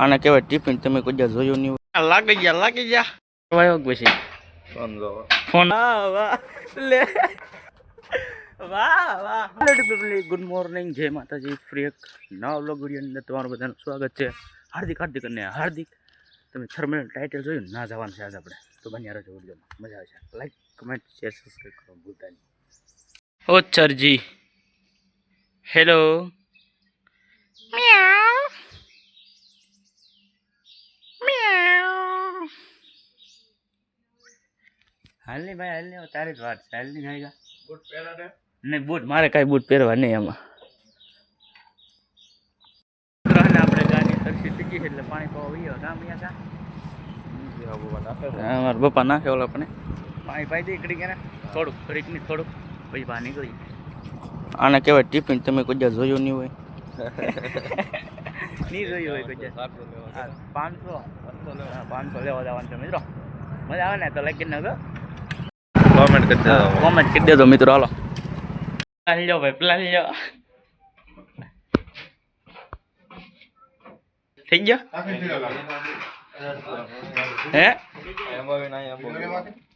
આને કહેવાય ટિફિન. તમે કોઈ જા જોયું નહીં હોય. લાગી ગયા વાયો પછી ફોન વાહ લે વાહ વાહ. ગુડ મોર્નિંગ, જય માતાજી. ફ્રી એક નવા વ્લોગ વિડીયો અંદર તમારું બધાનું સ્વાગત છે. હાર્દિક અને હાર્દિક. તમે થર્મલ ટાઇટલ જોયું ના જવાનું છે આજ આપણે, તો બન્યા રહેજો વિડીયોમાં, મજા આવશે. લાઈક કમેન્ટ શેર સબસ્ક્રાઈબ કરો ભૂલતા નહીં. ઓ સરજી હેલો મ્યાઉ મ્યાઉ. હાલ નહીં ભાઈ, હાલ નહીં, તારી જ વાત છે. હાલ નહીં જાય બૂટ પહેરા દે. નહીં બૂટ મારે કાંઈ બૂટ પહેરવા નહીં એમાં. આપણે ગાડી સરખી થઈ ગઈ છે એટલે પાણી પાવા વયો કામ અહીંયા મારા પપ્પા નાખે ઓલા પણ પાણી પાઈ દે ઘડીક એને થોડુંક ઘડીક નહીં થોડુંક પછી બહાર નીકળી. આને કહેવાય ટિફિન. તમે કોઈ જા જોયું નહીં હોય. નહીં જોયું હોય કોઈ જા. 500 લેવા જવાનું છે મિત્રો. મજા આવે ને તો લાઈક કરી નાખો, કોમેન્ટ કરી દેજો મિત્રો. હાલો પ્લાન લ્યો ભાઈ, પ્લાન લ્યો. થઈ ગયો હે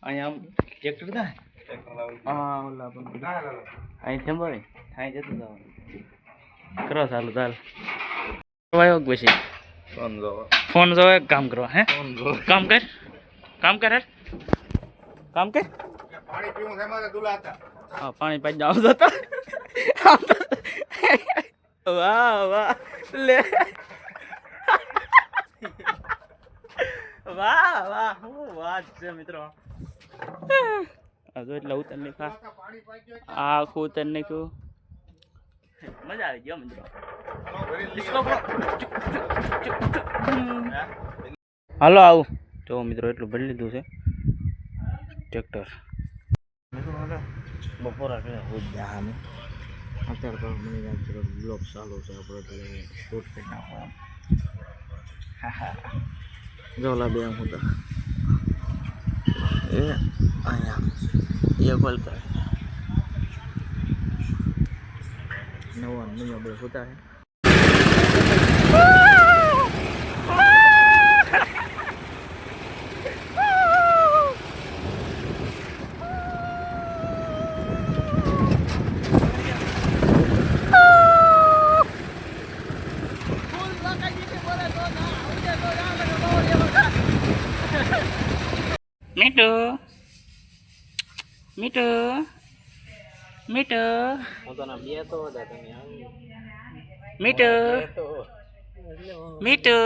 અહીંયા ટ્રેક્ટર થાય. હા ઓલા અહીં સંભાળી અહીં જતું જવાનું કરો. ચાલુ ચાલ વાયો પછી ફોન જોવે. કામ કરવા હે કામ કર કામ કર કામ કર. હા પાણી પાઈ જાવ જતા. વાહ વાહ લે વાહ વાહ શું વાત છે મિત્રો. હજુ એટલે ઉતર નાખા આખું ઉતર નાખ્યું. મજા આવી ગયો મિત્રો. હાલો આવું તો મિત્રો એટલું ભરી લીધું છે ટ્રેક્ટર. બપોરા અત્યારે તો મને બ્લોગ ચાલુ છે આપણે એટલે શૂટ કરી નાખો એમ. જોલા બે હું તો એ અહીંયા એ કોલ કરે નવા નવા બે હોતા હે. મીઠુ મીઠુ મીઠુ મીઠુ મીઠુ